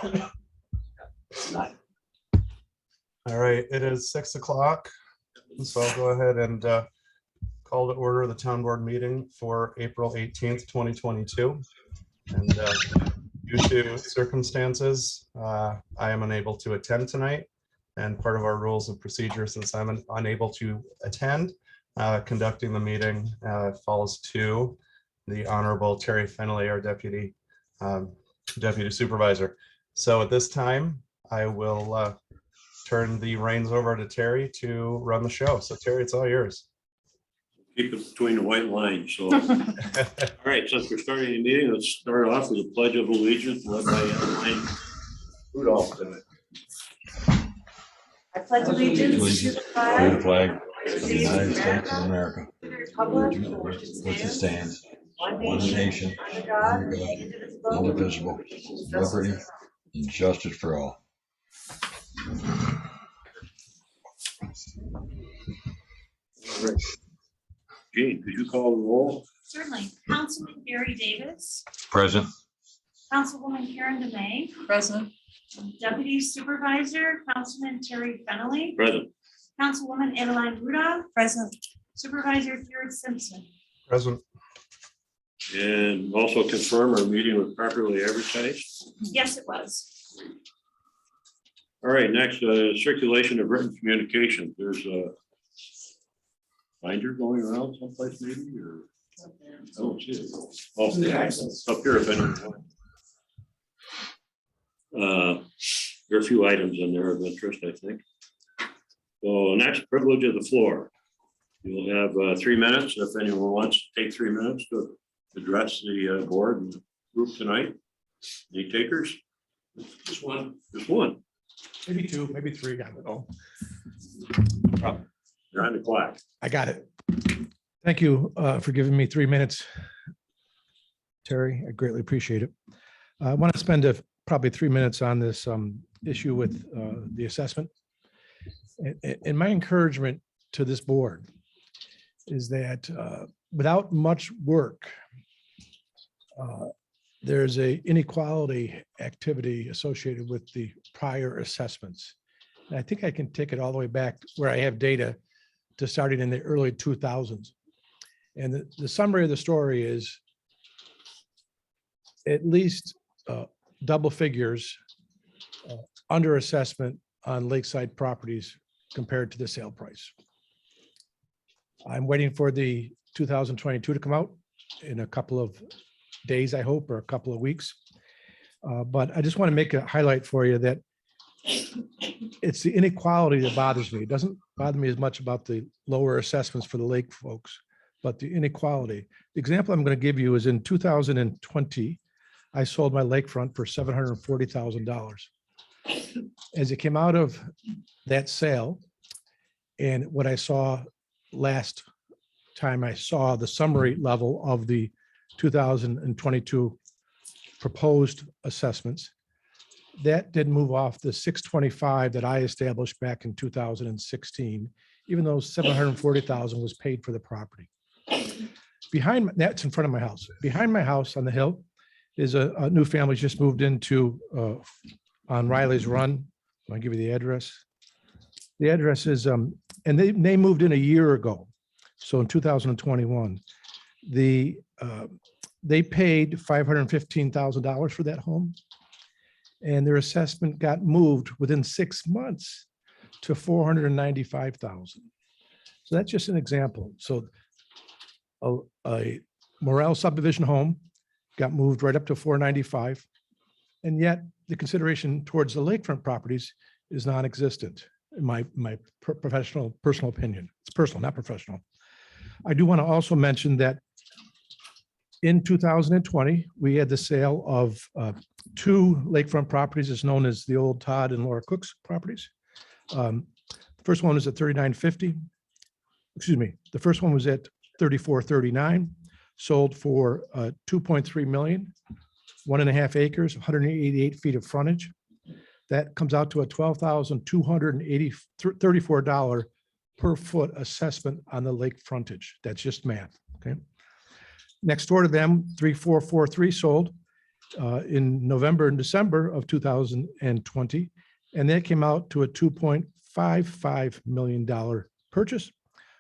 All right, it is 6 o'clock. So I'll go ahead and call to order the town board meeting for April 18th, 2022. And due to circumstances, I am unable to attend tonight. And part of our rules of procedure, since I'm unable to attend, conducting the meeting falls to the Honorable Terry Fennelly, our deputy supervisor. So at this time, I will turn the reins over to Terry to run the show. So Terry, it's all yours. Keep it between the white lines. So, all right, since we're starting the meeting, let's start off with a pledge of allegiance led by Elaine Rudolph. I pledge allegiance to the flag of the United States of America, which it stands, one nation, under God, indivisible, with liberty and justice for all. Gene, could you call the roll? Certainly. Councilman Gary Davis, Present. Councilwoman Karen DeMay, Present. Deputy Supervisor, Councilman Terry Fennelly, Present. Councilwoman Adeline Rudolph, Present. Supervisor Jared Simpson. Present. And also confirm our meeting was properly advertised. Yes, it was. All right, next, circulation of written communication. There's a binder going around someplace maybe, or? I don't see it. Oh, up here, if anyone. There are a few items in there of interest, I think. So next, privilege of the floor. You'll have 3 minutes if anyone wants to take 3 minutes to address the board and group tonight. Any takers? Just one. Just one. Maybe two, maybe three. I don't know. You're on the clock. I got it. Thank you for giving me 3 minutes, Terry. I greatly appreciate it. I want to spend probably 3 minutes on this issue with the assessment. And my encouragement to this board is that without much work, there's a inequality activity associated with the prior assessments. And I think I can take it all the way back where I have data to starting in the early 2000s. And the summary of the story is at least double figures under assessment on lakeside properties compared to the sale price. I'm waiting for the 2022 to come out in a couple of days, I hope, or a couple of weeks. But I just want to make a highlight for you that it's the inequality that bothers me. It doesn't bother me as much about the lower assessments for the lake folks, but the inequality. The example I'm going to give you is in 2020, I sold my lakefront for $740,000. As it came out of that sale, and what I saw last time I saw the summary level of the 2022 proposed assessments, that did move off the 625 that I established back in 2016, even though 740,000 was paid for the property. That's in front of my house. Behind my house on the hill is a new family just moved into on Riley's Run. I'll give you the address. The address is, and they moved in a year ago. So in 2021, they paid $515,000 for that home. And their assessment got moved within 6 months to $495,000. So that's just an example. So a Morel subdivision home got moved right up to $495,000. And yet the consideration towards the lakefront properties is non-existent, in my personal opinion. It's personal, not professional. I do want to also mention that in 2020, we had the sale of 2 lakefront properties. It's known as the old Todd and Laura Cook's properties. The first one was at 3950. Excuse me. The first one was at 3439, sold for 2.3 million, 1.5 acres, 188 feet of frontage. That comes out to a $12,234 per foot assessment on the lake frontage. That's just math. Okay. Next door to them, 3443 sold in November and December of 2020. And that came out to a $2.55 million purchase.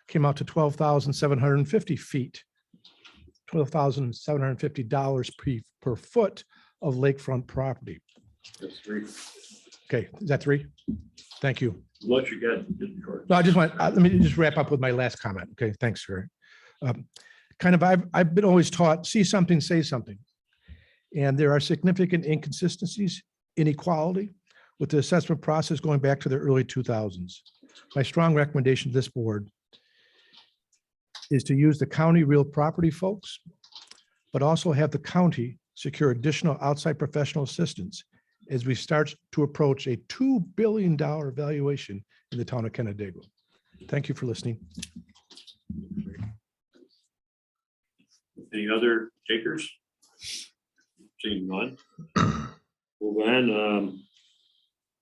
Came out to 12,750 feet, $12,750 per foot of lakefront property. That's three. Okay, is that three? Thank you. What you got? Just short. No, I just want, let me just wrap up with my last comment. Okay, thanks, Gary. I've been always taught, see something, say something. And there are significant inconsistencies, inequality with the assessment process going back to the early 2000s. My strong recommendation to this board is to use the county real property folks, but also have the county secure additional outside professional assistance as we start to approach a $2 billion valuation in the town of Canandaigua. Thank you for listening. Any other takers? Seeing none. Move on.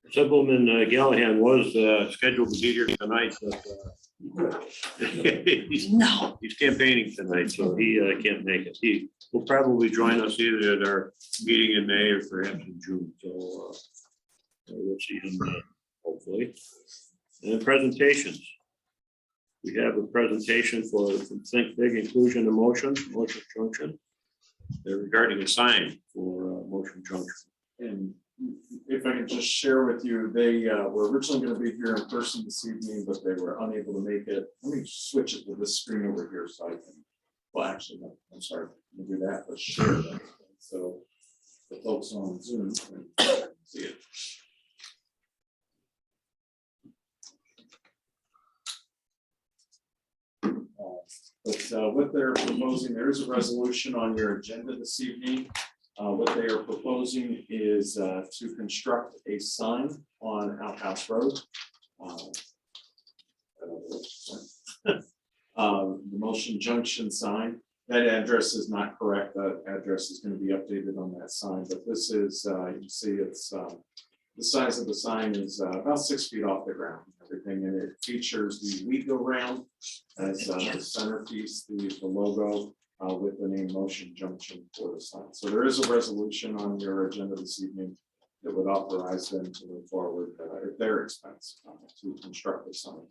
Assemblyman Gallahan was scheduled to be here tonight, but he's campaigning tonight, so he can't make it. He will probably join us either at our meeting in May or perhaps in June. So we'll see him hopefully. And presentations. We have a presentation from Think Big Inclusion and Motion Junction. They're regarding a sign for Motion Junction. And if I can just share with you, they were originally going to be here in person this evening, but they were unable to make it. Let me switch it to this screen over here so I can, well, actually, no, I'm sorry, let me do that, but share that. So the folks on Zoom can see it. But what they're proposing, there is a resolution on your agenda this evening. What they are proposing is to construct a sign on Outhouse Road. The Motion Junction sign. That address is not correct. That address is going to be updated on that sign. But this is, you can see it's the size of the sign is about 6 feet off the ground. Everything in it features the We Go Round as the centerpiece, the logo. With the name Motion Junction for the sign. So there is a resolution on your agenda this evening that would authorize them to move forward at their expense to construct the sign.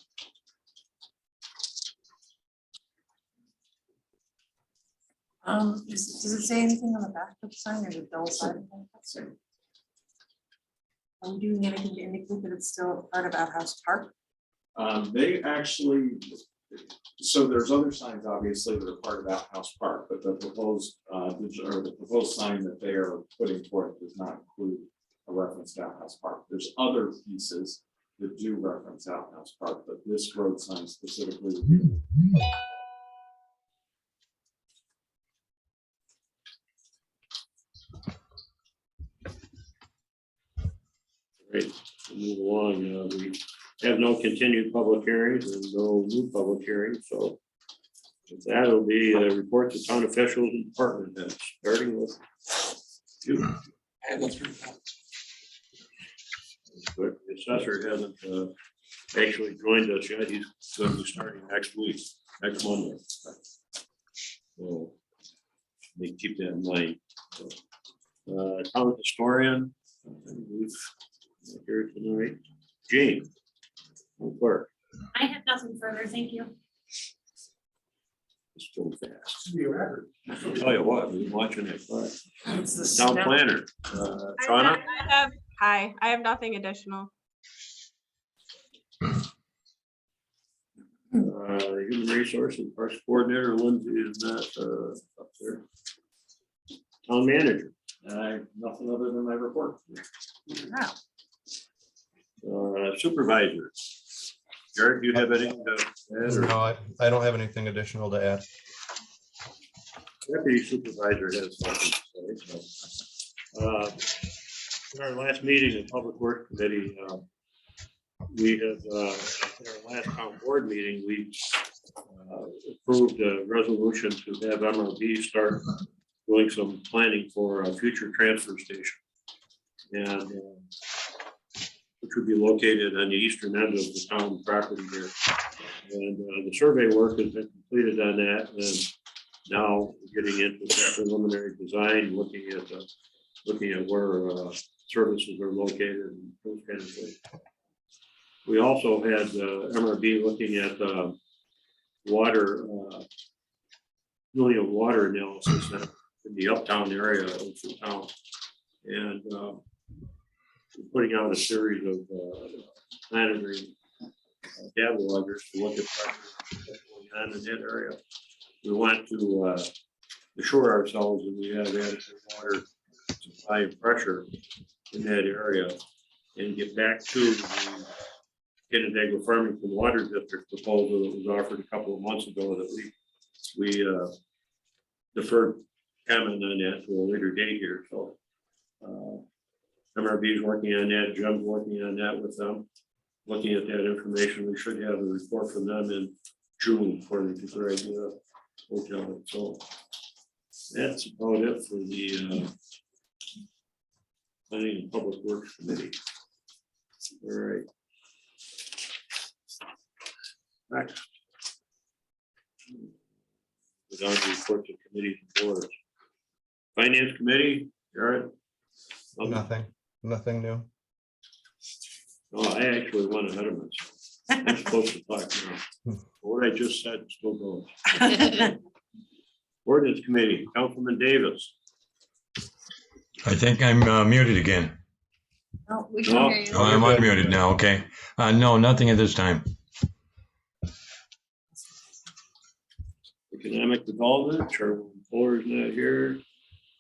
Does it say anything on the back of the sign or the double sided? Same. Are we doing anything to indicate that it's still part of Outhouse Park? They actually, so there's other signs obviously that are part of Outhouse Park, but the proposed sign that they are putting forth does not include a reference to Outhouse Park. There's other pieces that do reference Outhouse Park, but this road sign specifically. Great. We'll move along. We have no continued public hearings and no new public hearings. So with that, it'll be a report to town officials and department heads, starting with you. But the assessor hasn't actually joined us yet. He's going to be starting next week, next Monday. So they keep that in mind. Town historian, we've here tonight. Jane, clerk. I have nothing further. Thank you. It's so fast. I'll tell you what, we've been watching it. It's the Town snow. planner, Shauna. Hi, I have nothing additional. Human resources, parks coordinator, Lindsay is not up there. Town manager, Nothing other than my report. Wow. Supervisor. Jared, do you have anything to add? Or No, I don't have anything additional to add. Deputy supervisor has something to say. So, in our last meeting of Public Works Committee, we have, in our last town board meeting, we approved a resolution to have MRB start doing some planning for a future transfer station. And which would be located on the eastern end of the town property here. And the survey work has been completed on that. And now we're getting into the preliminary design, looking at the looking at where services are located and those kind of things. We also had MRB looking at water, really a water analysis in the uptown area of the town. And putting out a series of planetary catalogers to look at what's going on in that area. We want to assure ourselves that we have adequate water supply and pressure in that area and get back to the Canandaigua Farmington Water District proposal that was offered a couple of months ago that we deferred comment on that to a later date here. So MRB is working on that. Jim's working on that with them. Looking at that information, we should have a report from them in June for the Greg Hotel. So that's about it for the Planning and Public Works Committee. All right. Next. Go down to reports of committees and boards. Finance Committee, Jared? Nothing new. Oh, I actually went ahead of myself. I'm supposed to talk now. What I just said still goes. Ordinance Committee, Councilman Davis. I think I'm muted again. No, we No. can hear you. Oh, I'm unmuted now, okay. No, nothing at this time. Economic Development, Chairman Fuller's not here.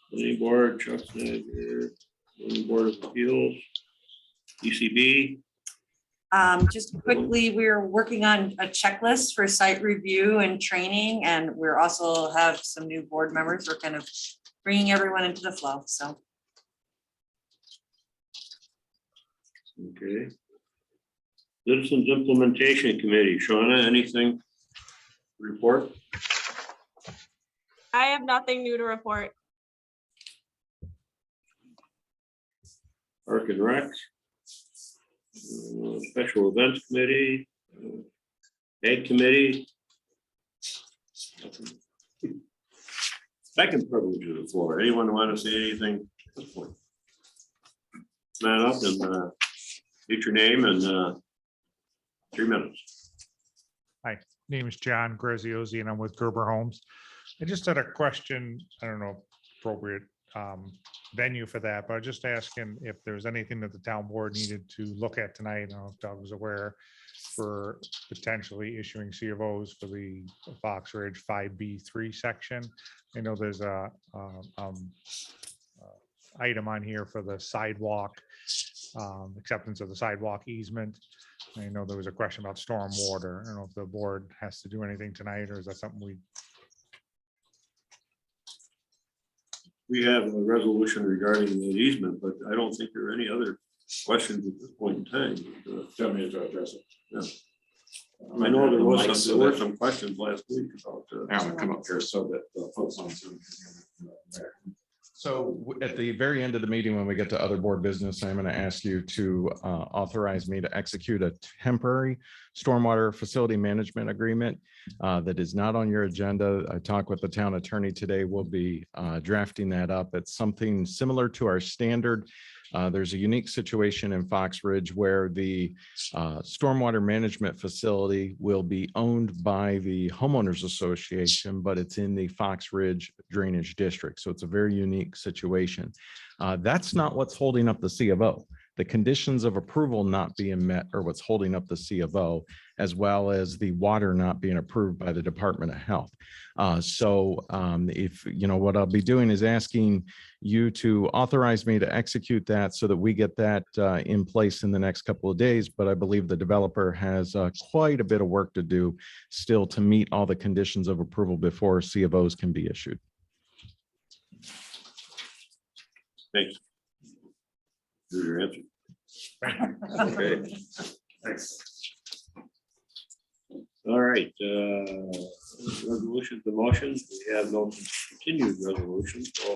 Planning Board, Chuck's not here. Planning Board of Appeals. ECB. Just quickly, we're working on a checklist for site review and training, and we're also have some new board members. We're kind of bringing everyone into the flow, so. Okay. Citizens Implementation Committee, Shauna, anything to report? I have nothing new to report. Park and Rec. Special Events Committee. Ag Committee. Second privilege of the floor. Anyone want to say anything at this point? Man up and state your name and 3 minutes. Name is John Graziosi and I'm with Gerber Homes. I just had a question, I don't know, appropriate venue for that, but I was just asking if there's anything that the town board needed to look at tonight. I don't know if Doug was aware for potentially issuing C of Os for the Fox Ridge 5B3 section. I know there's a item on here for the sidewalk, acceptance of the sidewalk easement. I know there was a question about storm water. I don't know if the board has to do anything tonight, or is that something We have a resolution regarding the easement, but I don't think there are any other questions at this point in time. Tell me to address it. Yeah. I know there were some questions last week about. I'm gonna come up here so that the folks on Zoom can hear me. So at the very end of the meeting, when we get to other board business, I'm going to ask you to authorize me to execute a temporary stormwater facility management agreement that is not on your agenda. I talked with the town attorney today. We'll be drafting that up. It's something similar to our standard. There's a unique situation in Fox Ridge where the stormwater management facility will be owned by the homeowners association, but it's in the Fox Ridge drainage district. So it's a very unique situation. That's not what's holding up the C of O. The conditions of approval not being met are what's holding up the C of O, as well as the water not being approved by the Department of Health. If you know, what I'll be doing is asking you to authorize me to execute that so that we get that in place in the next couple of days. But I believe the developer has quite a bit of work to do still to meet all the conditions of approval before C of Os can be issued. Thanks. Here's your answer. Okay. Thanks. All right. Resolutions, the motions. We have no continued resolutions. So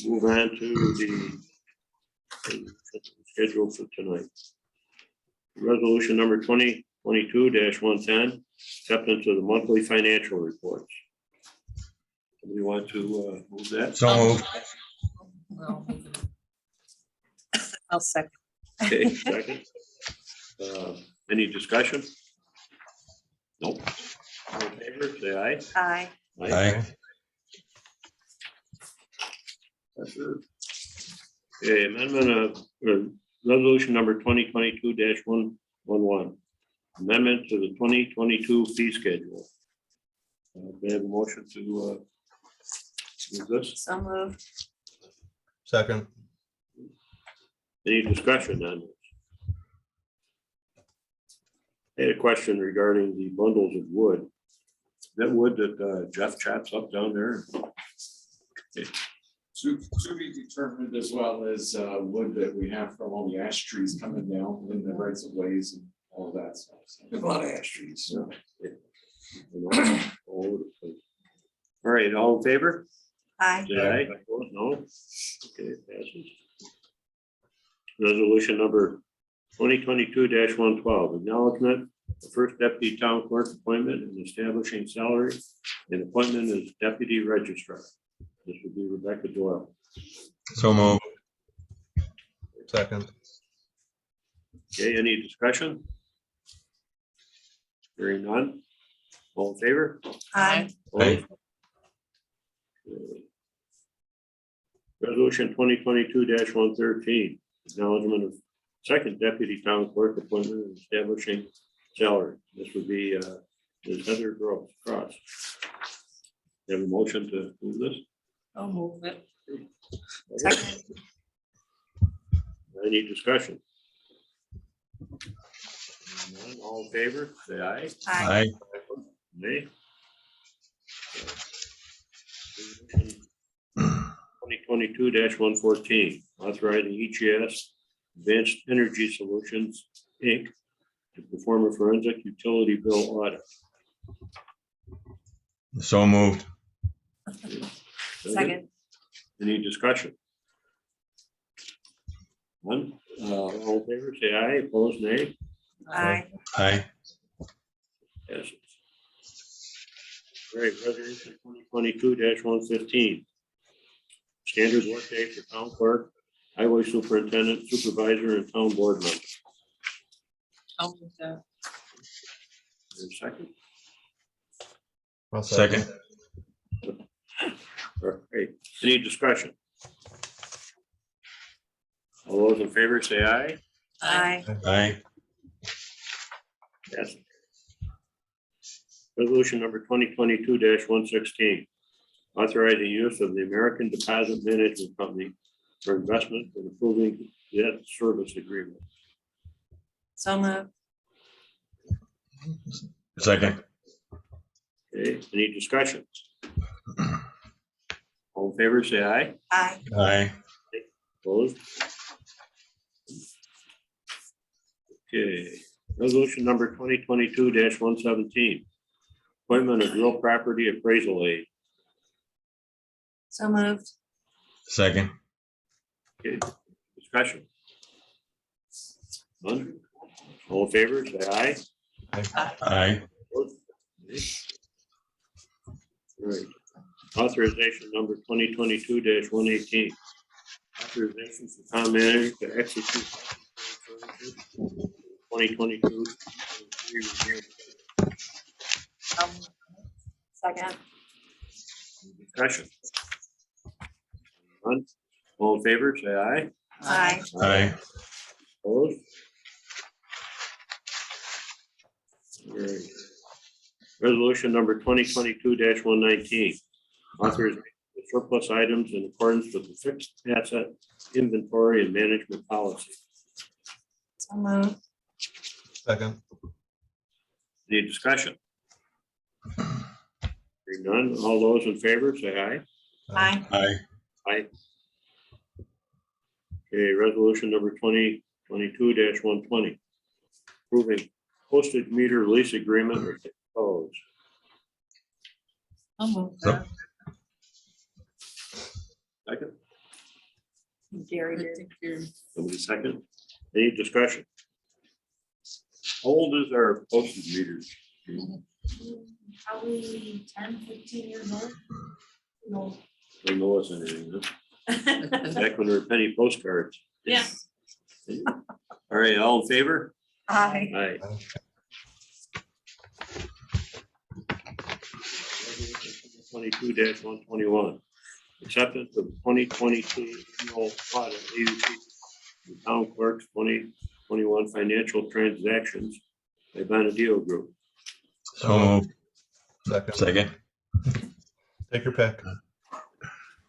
move on to the schedule for tonight. Resolution number 2022-110, acceptance of the monthly financial reports. Somebody want to move that? So moved. Well, I'll second. Okay, second. Any discussion? Nope. All in favor, say aye. Aye. Aye. That's it. Okay, amendment of resolution number 2022-111. Amendment to the 2022 fee schedule. May I have a motion to move this? So moved. Second. Any discussion on this? I had a question regarding the bundles of wood. That wood that Jeff chops up down there? To be determined, as well as wood that we have from all the ash trees coming down in the rights of ways and all of that stuff. There's a lot of ash trees. All right, all in favor? Aye. Say aye. Opposed? No. Okay, it passes. Resolution number 2022-112, acknowledgement of first deputy town clerk appointment and establishing salary and appointment as deputy registrar. This would be Rebecca Doyle. So move. Second. Okay, any discussion? Hearing none. All in favor? Aye. Opposed? Okay. Resolution 2022-113, acknowledgement of second deputy town clerk appointment and establishing salary. This would be Ms. Heather Gross Cross. You have a motion to move this? I'll move it. Second. Any discussion? None. All in favor, say aye. Aye. Nay. 2022-114, authorizing EGS Advanced Energy Solutions, Inc. to perform a forensic utility bill audit. So moved. Second. Any discussion? None. All in favor, say aye. Opposed, nay. Aye. Aye. Yes. All right, resolution 2022-115. Standard workday for town clerk, highway superintendent, supervisor, and town board member. I'll move that. Is there a second? I'll Second. All right, any discussion? All those in favor say aye. Aye. Aye. Yes. Resolution number 2022-116. Authorizing use of the American Deposit Management Company for investment and approving debt service agreement. So moved. Second. Okay, any discussion? All in favor, say aye. Aye. Aye. Opposed? Okay, resolution number 2022-117. Appointment of real property appraisal aid. So moved. Second. Okay, discussion. None? All in favor, say aye. Aye. Opposed? All right. Authorization number 2022-118. Authorization for town manager to execute 2022. Second. Discussion. None? All in favor, say aye. Aye. Aye. Opposed? All right. Resolution number 2022-119. Authorization of surplus items in accordance with the fixed asset inventory and management policy. So moved. Second. Any discussion? Hearing none, all those in favor, say aye. Aye. Aye. Aye. Okay, resolution number 2022-120. Approving posted meter lease agreement with the O's. I'll move So- that. Second, Gary did. somebody second. Any discussion? How old is our posted meters? Probably 10, 15 years old. No. Don't know what's anything. Back when there were penny postcards. Yeah. All right, all in favor? Aye. Aye. 22-121. Acceptance of 2022 annual audit, AUC, the town clerk's 2021 financial transactions by Bonadeo Group. So moved. Second. Second. Take your pick.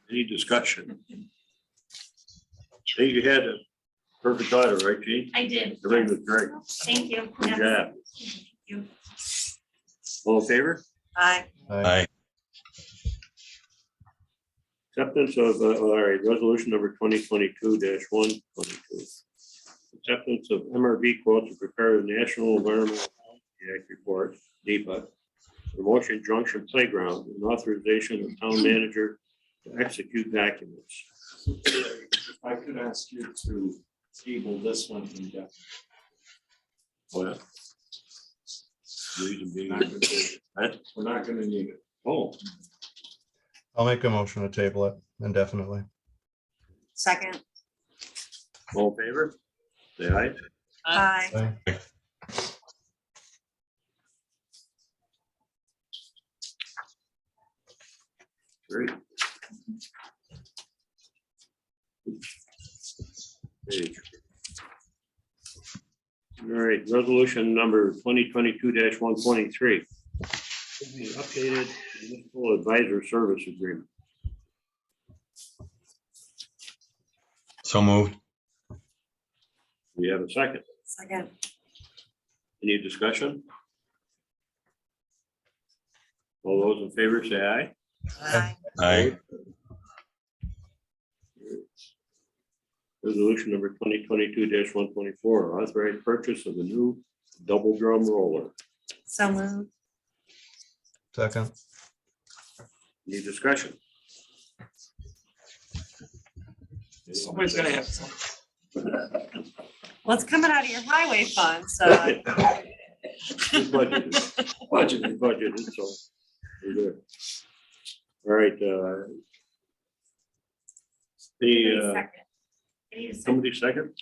Any discussion? Hey, you had a perfect audit, right, Gene? I did. Everything was great. Thank you. Good Yes. job. Thank you. All in favor? Aye. Aye. Acceptance of, all right, resolution number 2022-122. Acceptance of MRV quote to prepare the National Environmental Quality Act report, NEPA, for Motion Junction Playground, and authorization of town manager to execute documents. If I could ask you to table this one indefinitely. Well, reason being, We're not gonna need it. oh, I'll make a motion to table it indefinitely. Second. all in favor? Say aye. Aye. Aye. Great. Page. All right, resolution number 2022-123. Updated municipal advisor service agreement. So moved. We have a second. Second. Any discussion? All those in favor say aye. Aye. Aye. Resolution number 2022-124, authorized purchase of a new double drum roller. So moved. Second. Any discussion? Somebody's gonna have some. Well, it's coming out of your highway fund, so. It's budgeted, so we're good. All right, Second. I need a second. somebody second?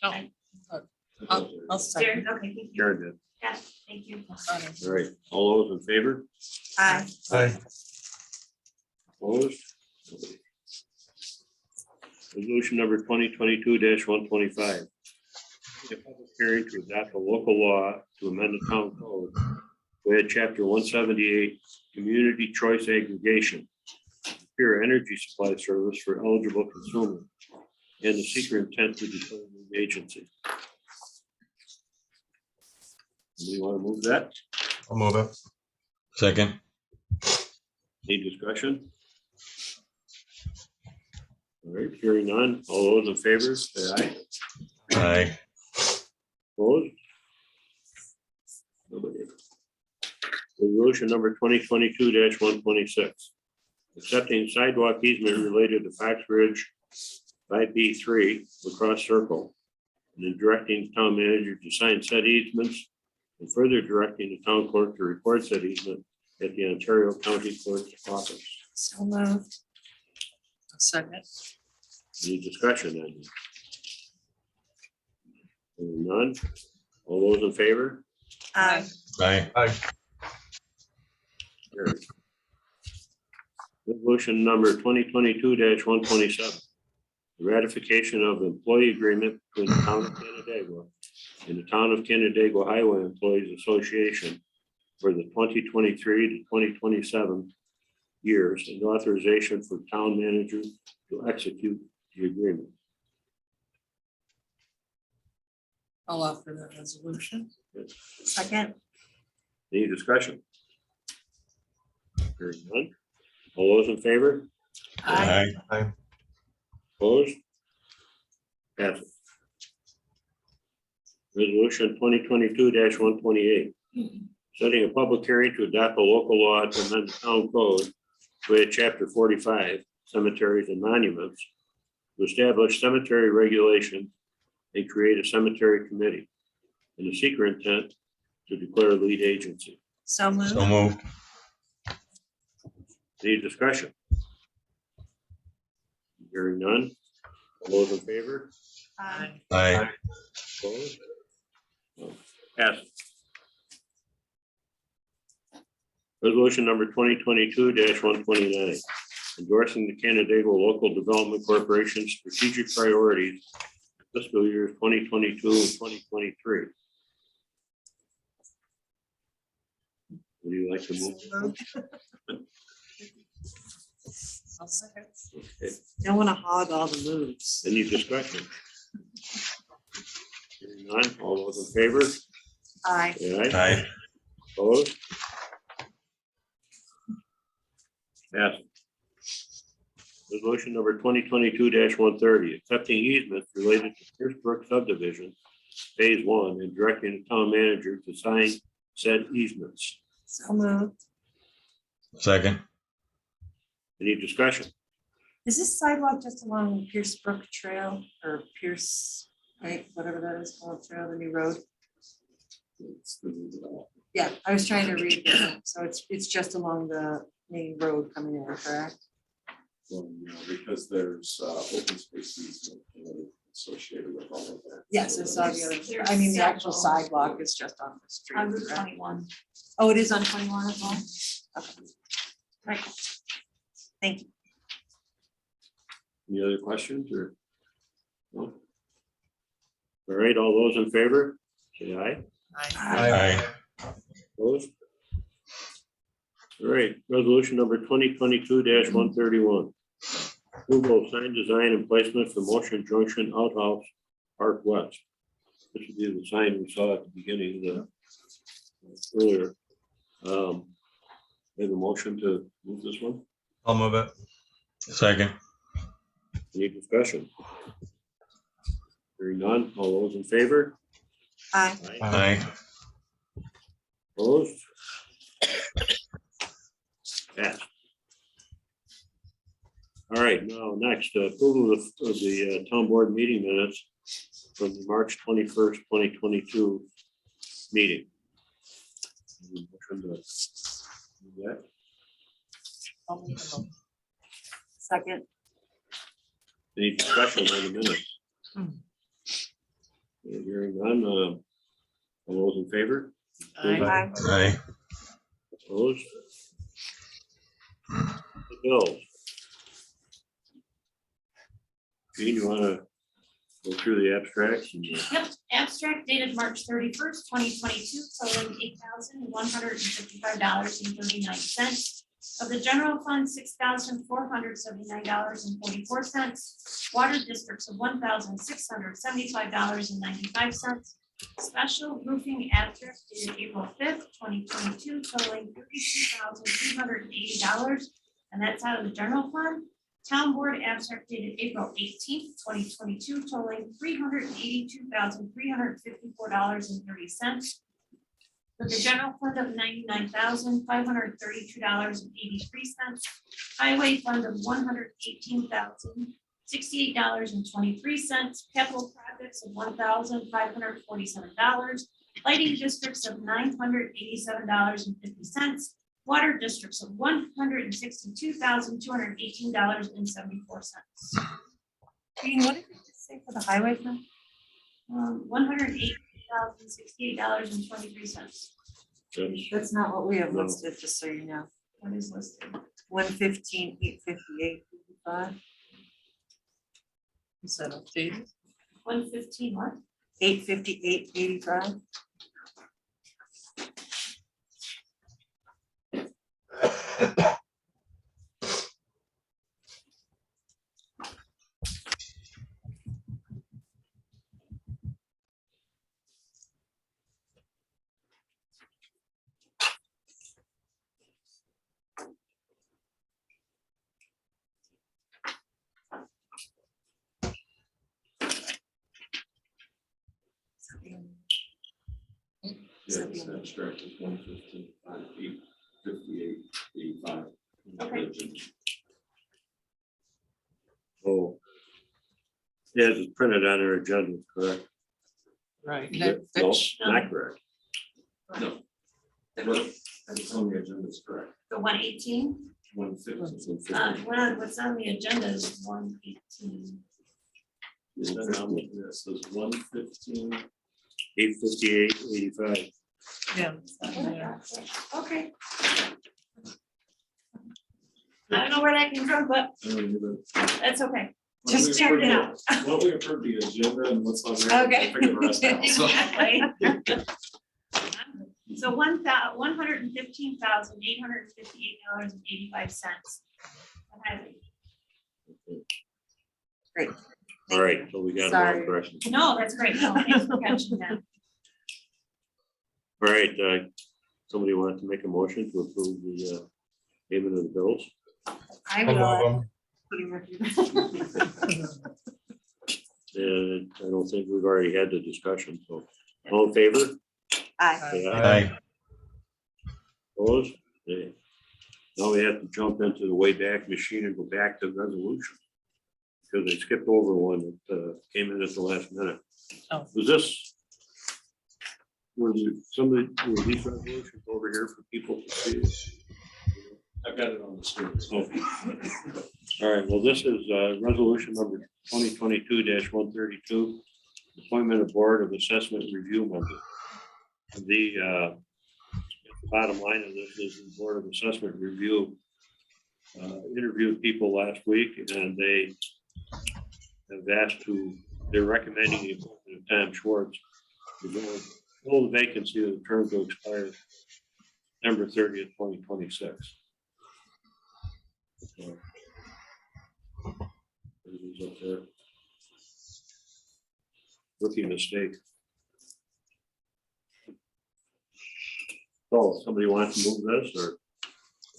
I'll second. Jared, okay, thank you. Jared did. Yes, thank you. All right, all those in favor? Aye. Aye. Opposed? Nobody. Resolution number 2022-125. A public hearing to adopt a local law to amend the town code to add chapter 178, community choice aggregation, pure energy supply service for eligible consumers, and the secret intent to declare lead agency. Do you want to move that? I'll move it. Second. Any discussion? All right, hearing none. All those in favor, say aye. Aye. Opposed? Nobody. Resolution number 2022-126. Accepting sidewalk easement related to Fox Ridge 5B3 Lacrosse Circle, and then directing the town manager to sign said easements, and further directing the town clerk to record said easement at the Ontario County Clerk's office. So moved. Second. Any discussion then? Hearing none. All those in favor? Aye. Aye. Aye. Carried. Resolution number 2022-127. The ratification of employee agreement between the town of Canandaigua and the town of Canandaigua Highway Employees Association for the 2023 to 2027 years, and authorization for town manager to execute the agreement. I'll offer that resolution. Second. Any discussion? Hearing none. All those in favor? Aye. Aye. Opposed? Passes. Resolution 2022-128. Setting a public hearing to adopt a local law to amend the town code to add chapter 45, cemeteries and monuments, to establish cemetery regulation and create a cemetery committee, and the secret intent to declare lead agency. So moved. So moved. Any discussion? Hearing none. All those in favor? Aye. Aye. Opposed? No. Pass. Resolution number 2022-129, endorsing the Canandaigua Local Development Corporation strategic priorities fiscal years 2022 and 2023. Would you like to move? I'll second. Okay. Don't want to hog all the moves. Any discussion? Hearing none, all those in favor? Aye. Say aye. Opposed? Pass. Resolution number 2022-130, accepting easements related to Pierce Brook subdivision, phase 1, and directing the town manager to sign said easements. So moved. Second. Any discussion? Is this sidewalk just along Pierce Brook Trail or Pierce, right, whatever that is called, trail, the new road? Yeah, I was trying to read that. So it's just along the main road coming in, correct? Well, because there's open space easement associated with all of that. Yes, I saw the other, I mean, the actual sidewalk is just on the street. On Route correct? 21. Oh, it is on 21 as well? Okay. Right. Thank you. Any other questions or? No? All right, all those in favor, say aye. Aye. Opposed? All right, resolution number 2022-131. Approval of sign design and placement for Motion Junction Outhouse Park West. This would be the sign we saw at the beginning of the earlier. We have a motion to move this one. I'll move it. Second. Any discussion? Hearing none, all those in favor? Aye. Aye. Opposed? Passed. All right, now next, approval of the town board meeting minutes from the March 21st, 2022 meeting. Motion to do that. Second. Any discussion on the minutes? Hearing none, all those in favor? Aye. Aye. Opposed? The bills. Gene, you want to go through the abstracts? And, Yep, abstract dated March 31st, 2022, totaling $8,155.39. Of the general fund, $6,479.44. Water districts of $1,675.95. Special roofing abstract dated April 5th, 2022, totaling $32,380. And that's out of the general fund. Town board abstract dated April 18th, 2022, totaling $382,354.30. With the general fund of $99,532.83, highway fund of $118,068.23, capital projects of $1,547, lighting districts of $987.50, water districts of $162,218.74. Jean, what did you just say for the highway fund? $108,068.23. That's not what we have No. listed, just so you know. What is listed? 115, 858, 55. Is that updated? 115 what? 858, 85. Yeah, this abstract is 115, 858, 85. Okay. Oh. Yeah, it's printed on our agenda, correct? Right. No, not correct. No, it's on the agenda, is correct. The 118? 115. What's on the agenda is 118. This is 115, 858.85. Yeah. Okay. I don't know where that came from, but that's okay. Just check it out. Well, we approved the agenda and what's on there. we'll Okay. figure the rest out. So- Exactly. So $115,858.85. Great. All right, so we got Sorry. one question. No, that's great. No, thanks for catching that. All right, somebody wanted to make a motion to approve the payment of the bills? I I'll will. move 'em. I don't think we've already had the discussion, so all in favor? Aye. Say aye. Aye. Opposed? Okay. Now we have to jump into the way back machine and go back to the resolution. Because they skipped over one that came in at the last minute. Oh. Was this? Were these resolutions over here for people to see? I've got it on the screen. Okay. All right, well, this is resolution number 2022-132, appointment of Board of Assessment Review member. The bottom line of this is the Board of Assessment Review interviewed people last week, and they have asked they're recommending the appointment of Tom Schwartz to fill the vacancy of the term to expire September 30th, 2026. So, it is up there. Rookie mistake. So somebody wants to move this or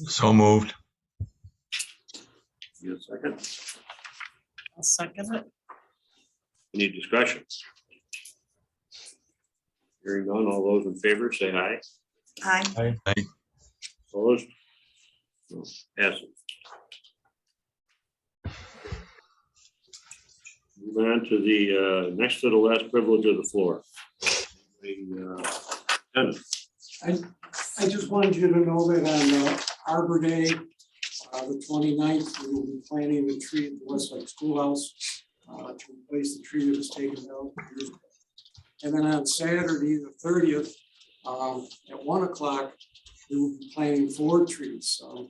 So moved. get a second? I'll second it. Any discussion? Hearing none, all those in favor say aye. Aye. Opposed? No, passes. Moving on to the next to the last privilege of the floor. Dennis. I just wanted you to know that on Arbor Day, the 29th, we will be planting the tree at the Westlake Schoolhouse to replace the tree that was taken down years ago. And then on Saturday, the 30th, at 1 o'clock, we will be planting 4 trees. The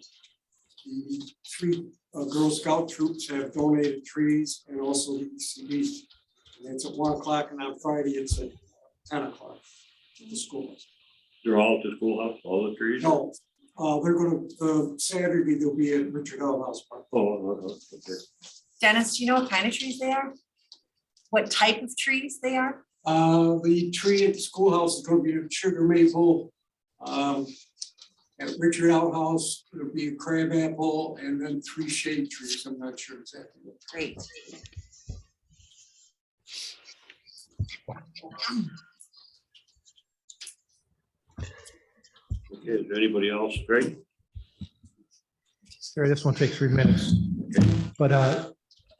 3 Girl Scout troops have donated trees and also the ECB. And it's at 1 o'clock, and on Friday, it's at 10 o'clock at the schools. They're all at the schoolhouse, all the trees? No, they're gonna, Saturday, they'll be at Richard L. House Park. Oh, okay. Dennis, do you know what kind of trees they are? What type of trees they are? The tree at the schoolhouse is gonna be a sugar maple. At Richard L. House, it'll be a crab apple and then 3 shade trees. I'm not sure exactly what. Great. Okay, is there anybody else? Greg? Sorry, this one takes 3 minutes. But I'd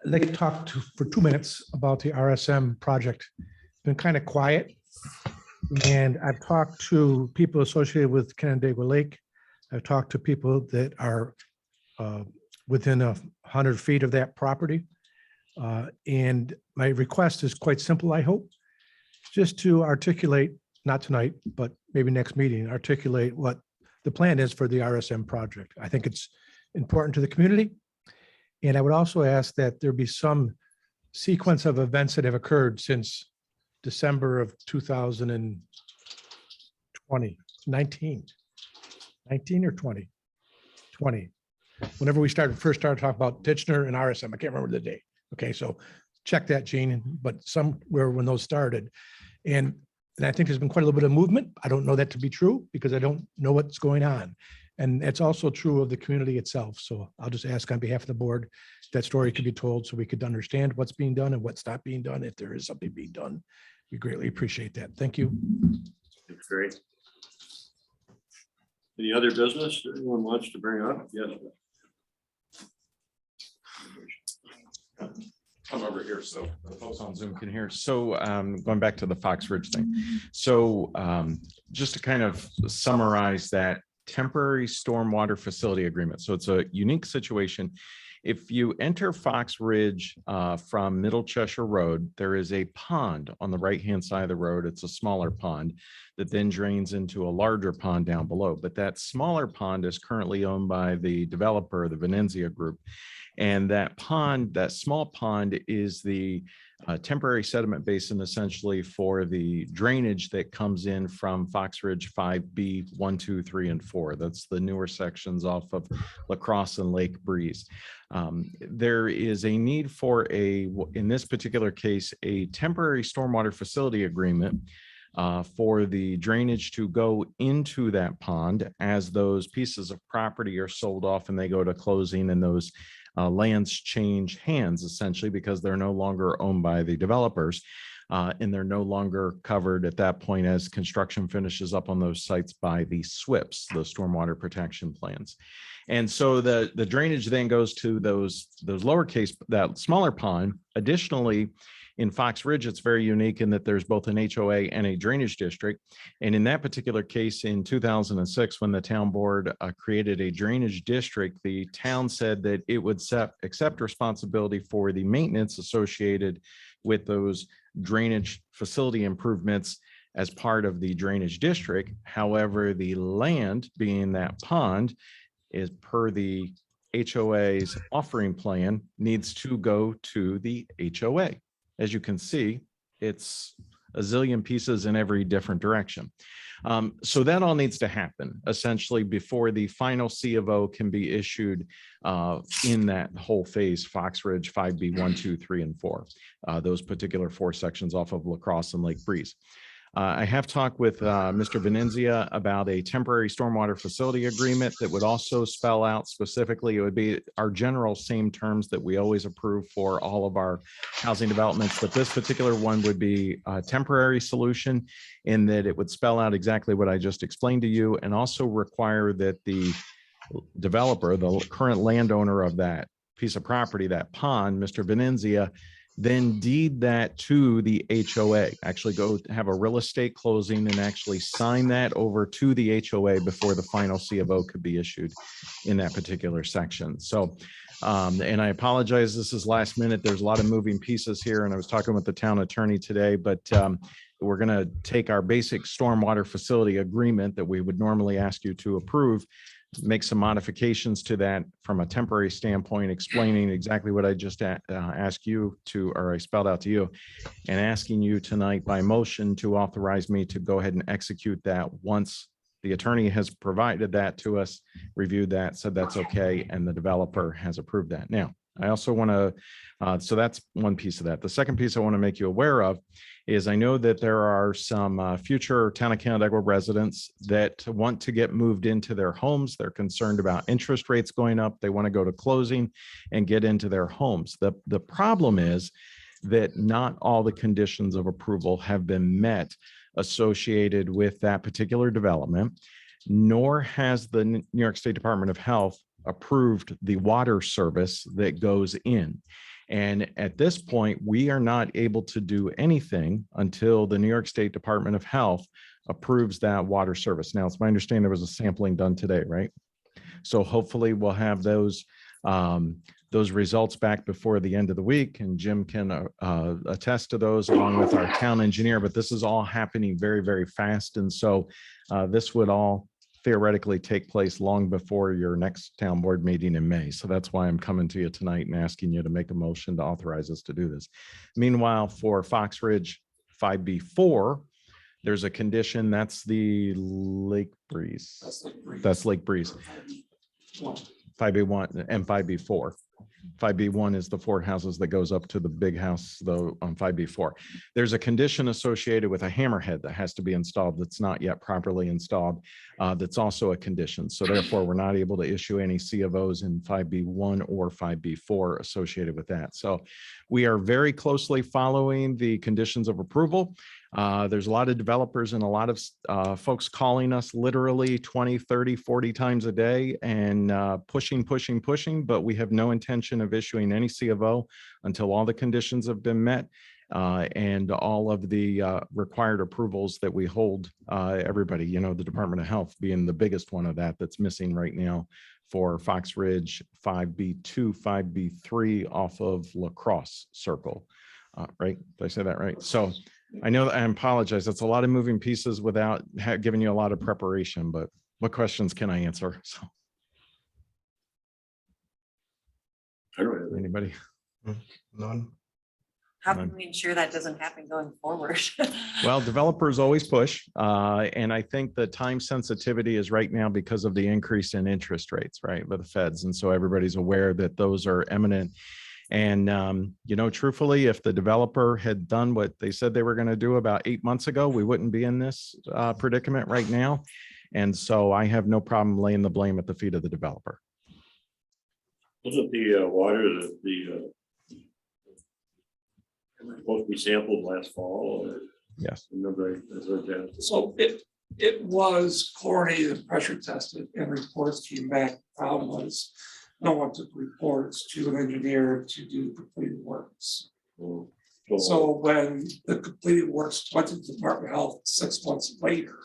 like to talk for 2 minutes about the RSM project. Been kind of quiet. And I've talked to people associated with Canandaigua Lake. I've talked to people that are within 100 feet of that property. And my request is quite simple, I hope, just to articulate, not tonight, but maybe next meeting, articulate what the plan is for the RSM project. I think it's important to the community. And I would also ask that there be some sequence of events that have occurred since December of 2020, 19 or 20, whenever we first started talking about Ditchner and RSM, I can't remember the date. Okay, so check that, Gene, but somewhere when those started. And I think there's been quite a little bit of movement. I don't know that to be true because I don't know what's going on. And it's also true of the community itself. So I'll just ask on behalf of the board, that story could be told so we could understand what's being done and what's not being done. If there is something being done, we greatly appreciate that. Thank you. That's great. Any other business that anyone wants to bring up? Yes. Come over here, so the folks On Zoom can hear. So going back to the Fox Ridge thing. So just to kind of summarize that temporary stormwater facility agreement. So it's a unique situation If you enter Fox Ridge from Middle Cheshire Road, there is a pond on the right-hand side of the road. It's a smaller pond that then drains into a larger pond down below. But that smaller pond is currently owned by the developer, the Venenzia Group. And that pond, that small pond, is the temporary sediment basin essentially for the drainage that comes in from Fox Ridge 5B 1, 2, 3, and 4. That's the newer sections off of La Crosse and Lake Breeze. There is a need for in this particular case, a temporary stormwater facility agreement for the drainage to go into that pond as those pieces of property are sold off and they go to closing, and those lands change hands essentially because they're no longer owned by the developers. And they're no longer covered at that point as construction finishes up on those sites by the SWIPs, the stormwater protection plans. And so the drainage then goes to those lowercase, that smaller pond. Additionally, in Fox Ridge, it's very unique in that there's both an HOA and a drainage district. And in that particular case, in 2006, when the town board created a drainage district, the town said that it would accept responsibility for the maintenance associated with those drainage facility improvements as part of the drainage district. However, the land, being that pond, is per the HOA's offering plan, needs to go to the HOA. As you can see, it's a zillion pieces in every different direction. So that all needs to happen essentially before the final C of O can be issued in that whole phase, Fox Ridge 5B 1, 2, 3, and 4, those particular 4 sections off of La Crosse and Lake Breeze. I have talked with Mr. Venenzia about a temporary stormwater facility agreement that would also spell out specifically, it would be our general same terms that we always approve for all of our housing developments. But this particular one would be a temporary solution in that it would spell out exactly what I just explained to you, and also require that the developer, the current landowner of that piece of property, that pond, Mr. Venenzia, then deed that to the HOA, actually go have a real estate closing and actually sign that over to the HOA before the final C of O could be issued in that particular section. So, and I apologize, this is last minute. There's a lot of moving pieces here, and I was talking with the town attorney today, but we're going to take our basic stormwater facility agreement that we would normally ask you to approve, make some modifications to that from a temporary standpoint, explaining exactly what I just asked you to, or I spelled out to you, and asking you tonight by motion to authorize me to go ahead and execute that once the attorney has provided that to us, reviewed that, said that's okay, and the developer has approved that. Now, I also want to, so that's one piece of that. The second piece I want to make you aware of is I know that there are some future town of Canandaigua residents that want to get moved into their homes. They're concerned about interest rates going up. They want to go to closing and get into their homes. The problem is that not all the conditions of approval have been met associated with that particular development, nor has the New York State Department of Health approved the water service that goes in. And at this point, we are not able to do anything until the New York State Department of Health approves that water service. Now, it's my understanding there was a sampling done today, right? So hopefully we'll have those results back before the end of the week, and Jim can attest to those along with our town engineer. But this is all happening very, very fast. And so this would all theoretically take place long before your next town board meeting in May. So that's why I'm coming to you tonight and asking you to make a motion to authorize us to do this. Meanwhile, for Fox Ridge 5B4, there's a condition, that's the Lake Breeze. That's Lake Breeze. 5B1 and 5B4. 5B1 is the 4 houses that goes up to the big house, though, on 5B4. There's a condition associated with a hammerhead that has to be installed that's not yet properly installed. That's also a condition. So therefore, we're not able to issue any C of Os in 5B1 or 5B4 associated with that. So we are very closely following the conditions of approval. There's a lot of developers and a lot of folks calling us literally 20, 30, 40 times a day and pushing, but we have no intention of issuing any C of O until all the conditions have been met. and all of the required approvals that we hold everybody, you know, the Department of Health being the biggest one of that that's missing right now for Fox Ridge 5B2, 5B3 off of La Crosse Circle. Right? Did I say that right? So I know that I apologize. That's a lot of moving pieces without giving you a lot of preparation, but what questions can I answer? So I don't have any. anybody? None. How can we ensure that doesn't happen going forward? Well, developers always push, and I think the time sensitivity is right now because of the increase in interest rates, right, with the feds. And so everybody's aware that those are imminent. And, you know, truthfully, if the developer had done what they said they were going to do about 8 months ago, we wouldn't be in this predicament right now. And so I have no problem laying the blame at the feet of the developer. Wasn't the water supposed to be sampled last fall? Or Yes. remember I heard that. So it was chlorinated and pressure tested and reports came back. Problem was, no one took reports to an engineer to do completed works. So when the completed works went to the Department of Health 6 months later,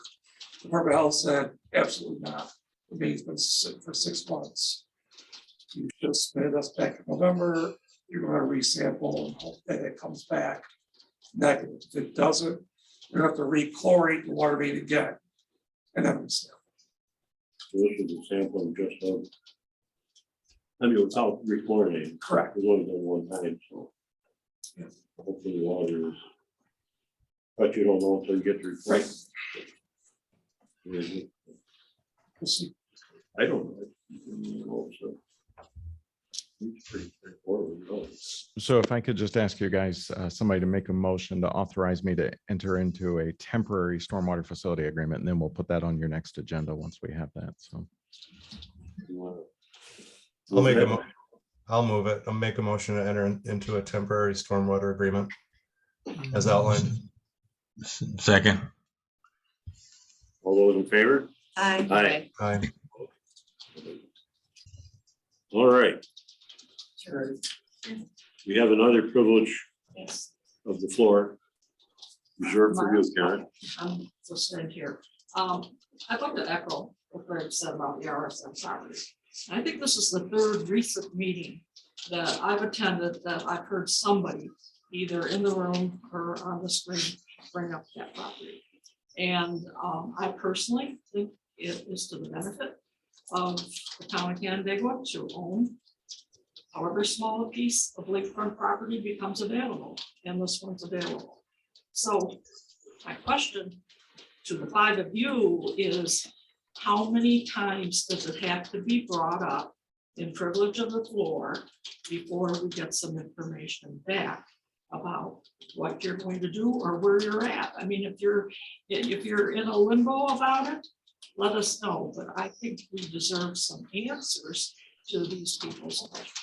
the Department of Health said, absolutely not. The main's been sit for 6 months. You just submitted us back in November, you're gonna resample and hope that it comes back negative. If it doesn't, you're gonna have to re-chlorate the water main again. And then resample. So this is a sampling just of, I mean, without rechlorinating. Correct. It was only done one time, so. Yeah. Hopefully the water is, but you don't know until you get the report. Right. Mhm. We'll see. I don't know. You know, so. It's pretty straightforward, really. So if I could just ask you guys, somebody to make a motion to authorize me to enter into a temporary stormwater facility agreement, and then we'll put that on your next agenda once we have that. So You wanna- I'll move it. I'll make a motion to enter into a temporary stormwater agreement as outlined. Second. All those in favor? Aye. Aye. All right, Sure. we have another privilege Yes. of the floor reserved for you, Karen. I'm listening here. I'd like to echo what Greg said about the RSM property. I think this is the third recent meeting that I've attended that I've heard somebody either in the room or on the screen bring up that property. And I personally think it is to the benefit of the town of Canandaigua to own however small a piece of lakefront property becomes available, and this one's available. So my question to the five of you is, how many times does it have to be brought up in privilege of the floor before we get some information back about what you're going to do or where you're at? I mean, if you're in a limbo about it, let us know, but I think we deserve some answers to these people's questions.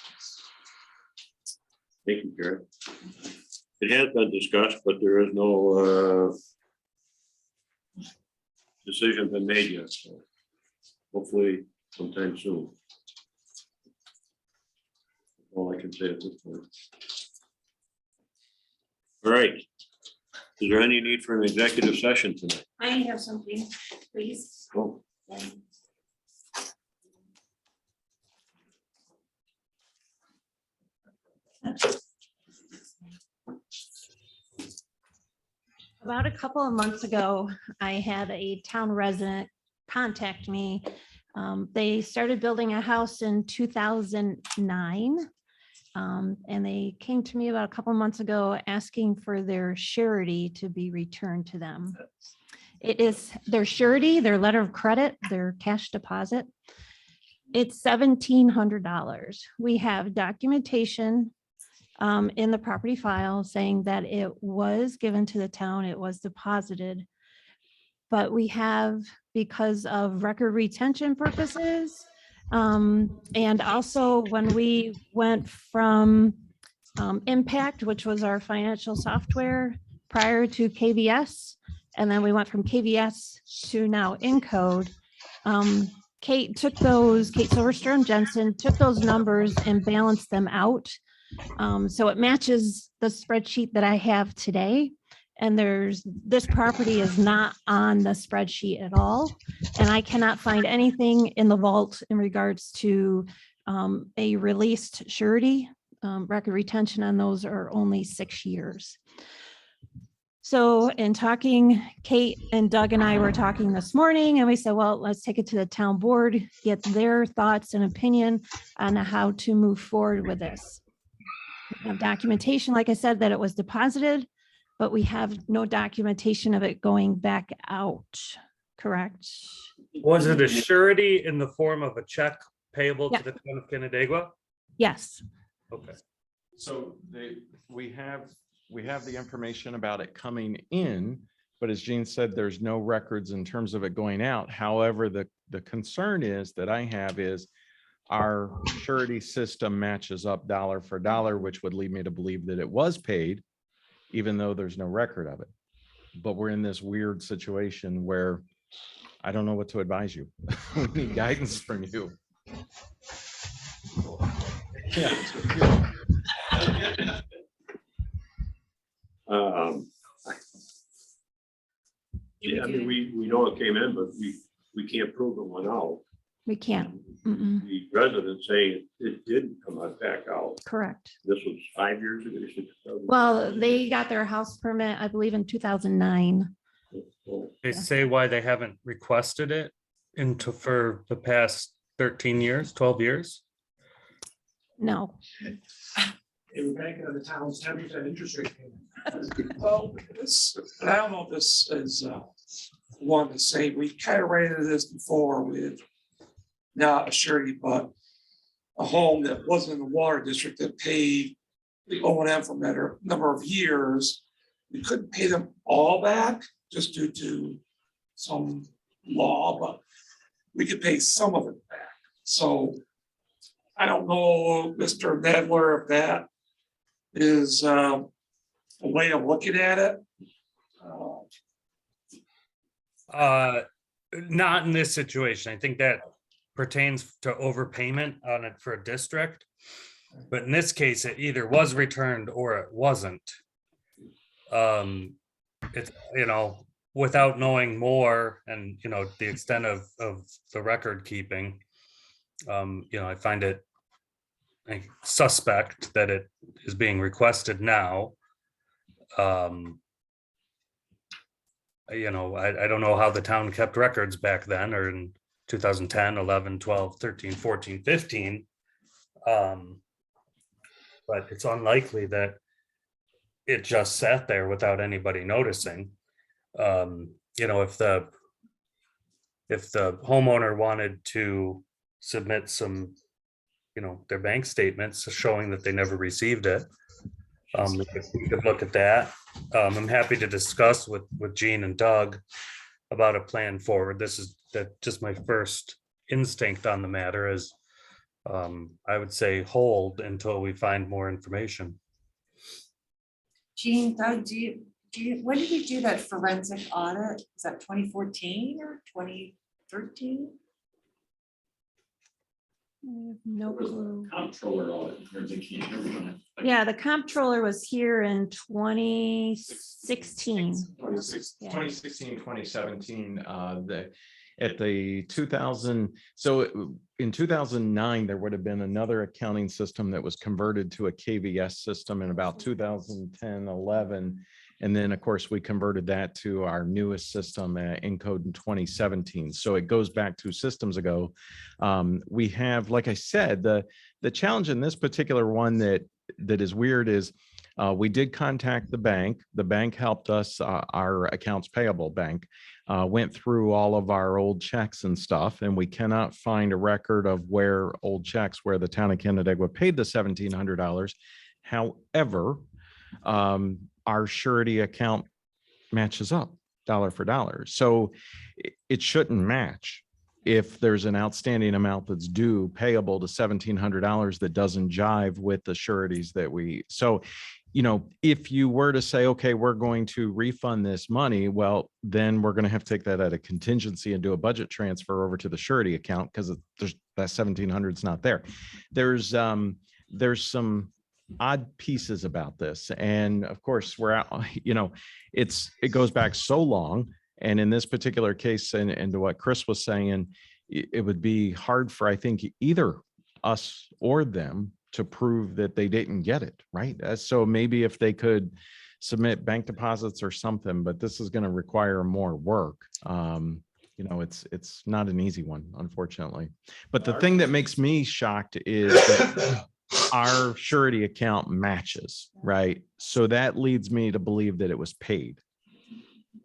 Thank you, Karen. It has been discussed, but there is no decision been made yet, so hopefully sometime soon. All I can say at this point. All right. Is there any need for an executive session tonight? I have something, please. Oh, About a couple of months ago, I had a town resident contact me. They started building a house in 2009. And they came to me about a couple of months ago asking for their surety to be returned to them. It is their surety, their letter of credit, their cash deposit. It's $1,700. We have documentation in the property file saying that it was given to the town, it was deposited. But we have, because of record retention purposes, and also when we went from Impact, which was our financial software prior to KVS, and then we went from KVS to now Encode. Kate Silverstrom Jensen took those numbers and balanced them out So it matches the spreadsheet that I have today. And this property is not on the spreadsheet at all. And I cannot find anything in the vault in regards to a released surety. Record retention on those are only 6 years. So in talking, Kate and Doug and I were talking this morning and we said, well, let's take it to the town board, get their thoughts and opinion on how to move forward with this. We have documentation, like I said, that it was deposited, but we have no documentation of it going back out, correct? Was it a surety in the form of a check payable to the town of Canandaigua? Yes. Okay. So we have the information about it coming in, but as Jean said, there's no records in terms of it going out. However, the concern is that I have is our surety system matches up dollar for dollar, which would lead me to believe that it was paid, even though there's no record of it. But we're in this weird situation where I don't know what to advise you. We need guidance from you. Yeah. Yeah, I mean, we know it came in, but we can't prove it went out. We can't. The residents say it didn't come back out. Correct. This was 5 years ago. Well, they got their house permit, I believe, in 2009. They say why they haven't requested it for the past 13 years, 12 years? No. They were banking on the town's 10% interest rate payment. Well, I don't know if this is one to say, we kind of ran into this before with not a surety, but a home that wasn't in the water district that paid the O&M for a number of years. We couldn't pay them all back just due to some law, but we could pay some of it back. So I don't know, Mr. Nedler, if that is a way of looking at it. Not in this situation. I think that pertains to overpayment on it for a district. But in this case, it either was returned or it wasn't. It's, without knowing more and, the extent of the record keeping, I find it suspect that it is being requested now. I don't know how the town kept records back then or in 2010, 11, 12, 13, 14, 15. But it's unlikely that it just sat there without anybody noticing. If the homeowner wanted to submit some, their bank statements showing that they never received it, we could look at that. I'm happy to discuss with Jean and Doug about a plan forward. This is just my first instinct on the matter is I would say hold until we find more information. Jean, Doug, when did you do that forensic audit? Is that 2014 or 2013? No clue. Comptroller audit, you're thinking everyone. Yeah, the comptroller was here in 2016. 2016, 2017, at the 2000, so in 2009, there would have been another accounting system that was converted to a KVS system in about 2010, 11. And then, of course, we converted that to our newest system, Encode in 2017. So it goes back 2 systems ago. We have, like I said, the challenge in this particular one that is weird is we did contact the bank. The bank helped us, our accounts payable bank, went through all of our old checks and stuff, and we cannot find a record of where old checks where the town of Canandaigua paid the $1,700. However, our surety account matches up dollar for dollar. So it shouldn't match if there's an outstanding amount that's due payable to $1,700 that doesn't jive with the sureties that we, so, if you were to say, okay, we're going to refund this money, well, then we're going to have to take that out of contingency and do a budget transfer over to the surety account because there's that $1,700 is not there. There's some odd pieces about this. And of course, we're out, it goes back so long. And in this particular case, and to what Chris was saying, it would be hard for, I think, either us or them to prove that they didn't get it, right? So maybe if they could submit bank deposits or something, but this is going to require more work. It's not an easy one, unfortunately. But the thing that makes me shocked is that our surety account matches, right? So that leads me to believe that it was paid.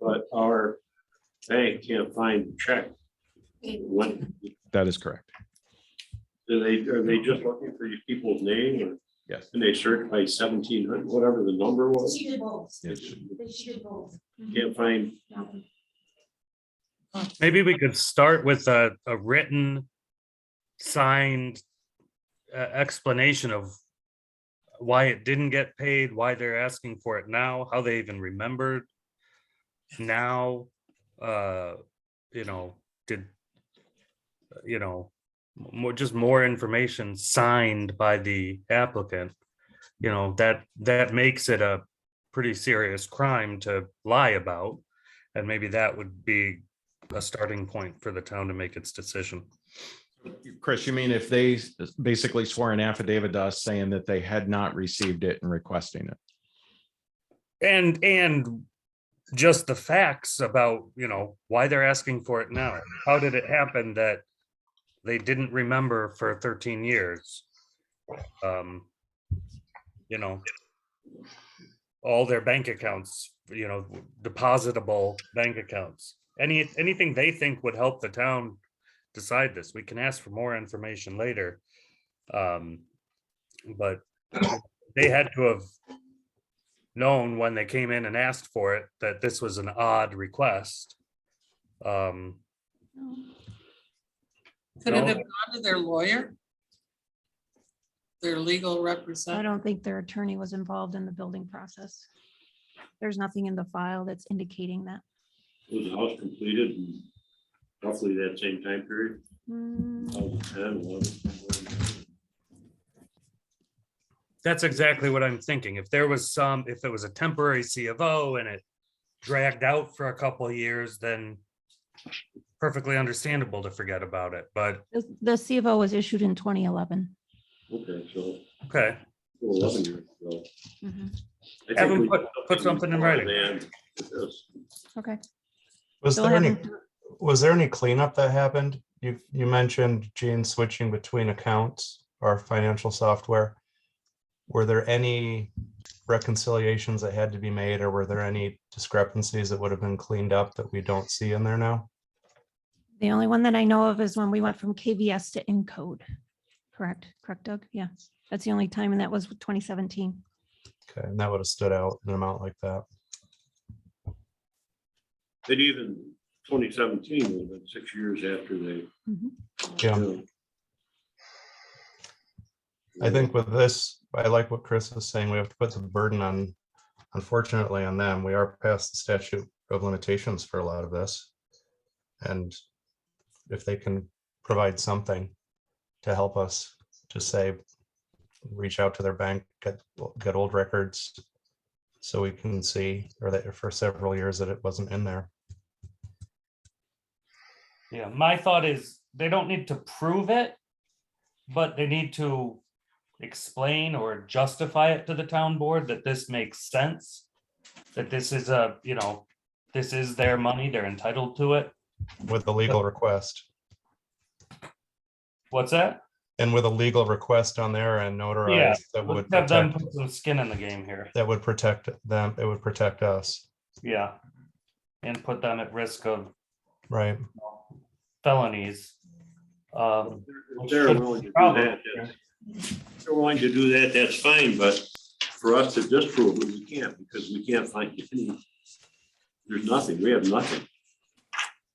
But our bank can't find the check. When, That is correct. are they just looking for people's name, or Yes. can they search by 1700, whatever the number was? She did both. Yes. She did both. Can't find, Maybe we could start with a written, signed explanation of why it didn't get paid, why they're asking for it now, how they even remembered now, more information signed by the applicant, that makes it a pretty serious crime to lie about. And maybe that would be a starting point for the town to make its decision. Chris, you mean if they basically swore an affidavit to us saying that they had not received it and requesting it? And just the facts about, why they're asking for it now. How did it happen that they didn't remember for 13 years? All their bank accounts, depositable bank accounts. Anything they think would help the town decide this. We can ask for more information later. But they had to have known when they came in and asked for it that this was an odd request. Could it have gone to their lawyer? Their legal I representative? don't think their attorney was involved in the building process. There's nothing in the file that's indicating that. was the house completed in roughly that same time period? 2010, 11. That's exactly what I'm thinking. If it was a temporary C of O and it dragged out for a couple of years, then perfectly understandable to forget about it, but. The C of O was issued in 2011. Okay, so Okay. 11 years ago. I Have think them we put something in writing. beforehand with this. Okay. Was Still there any, haven't- was there any cleanup that happened? You mentioned, Gene, switching between accounts or financial software. Were there any reconciliations that had to be made, or were there any discrepancies that would have been cleaned up that we don't see in there now? The only one that I know of is when we went from KVS to Encode. Correct, Doug? Yeah, that's the only time, and that was 2017. Okay, and that would have stood out in an amount like that. But even 2017 would have been 6 years after they. Yeah. I think with this, I like what Chris is saying. We have to put the burden on, unfortunately, on them. We are past the statute of limitations for a lot of this. And if they can provide something to help us to say, reach out to their bank, get old records so we can see, or that for several years that it wasn't in there. Yeah, my thought is they don't need to prove it, but they need to explain or justify it to the town board that this makes sense. That this is this is their money, they're entitled to it. With the legal request. What's that? And with a legal request on there and Yeah, notarized, that let's would have them protect, put some skin in the game here. that would protect them, it would protect us, Yeah. And put them at risk of right? felonies. If they're willing to do that, if they're willing to do that, that's fine, but for us to disprove it, we can't, because we can't find any. There's nothing, we have nothing.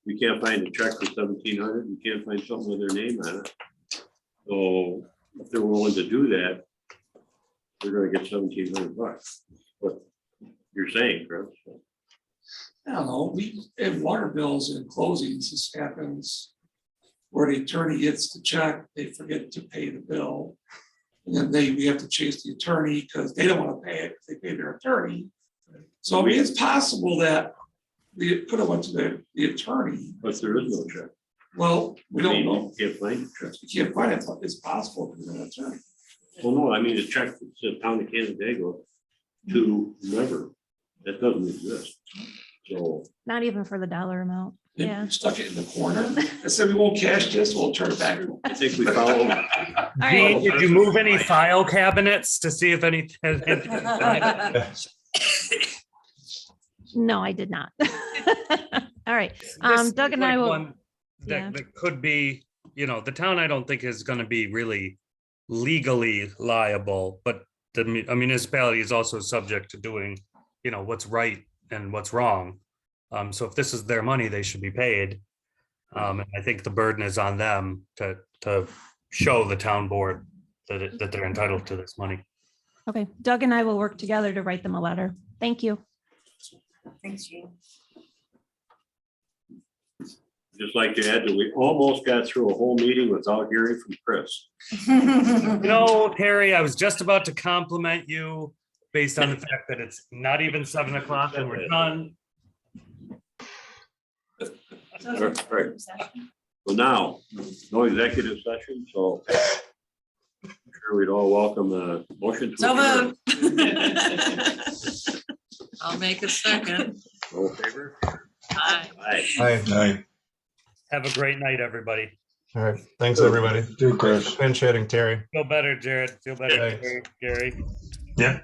We can't find a check for 1,700, we can't find something with their name on it. So if they're willing to do that, they're gonna get $1,700. What you're saying, Chris? I don't know, we have water bills and closings, this happens where the attorney gets the check, they forget to pay the bill. And then we have to chase the attorney because they don't want to pay it, if they pay their attorney. So I mean, it's possible that we could have went to the attorney. But there is no check. Well, we don't know. You can't find a check. We can't find it, but it's possible because of an attorney. Well, no, I mean, a check to the town of Canandaigua to whoever, that doesn't exist. So, Not even for the dollar amount. They Yeah. stuck it in the corner and said, we won't cash this, we'll turn it back. I think we follow. All right. Did you move any file cabinets to see if any? No, I did not. All right. This Doug is and I like will, one yeah. that could be, the town I don't think is gonna be really legally liable, but a municipality is also subject to doing, what's right and what's wrong. So if this is their money, they should be paid. And I think the burden is on them to show the town board that they're entitled to this money. okay, Doug and I will work together to write them a letter. Thank you. Thanks, Jean. Just like to add that we almost got through a whole meeting without hearing from Chris. No, Terry, I was just about to compliment you based on the fact that it's not even 7 o'clock and we're done. All right. Well, now, no executive session, so I'm sure we'd all welcome a motion. to So adjourn. moved. I'll make a second. All in favor? Aye. Aye. Hi. Have a great night, everybody. All right. Thanks, everybody. Do, Chris. Pinch hitting, Terry. Feel better, Jared. Feel better, Thanks. Gary. Yeah.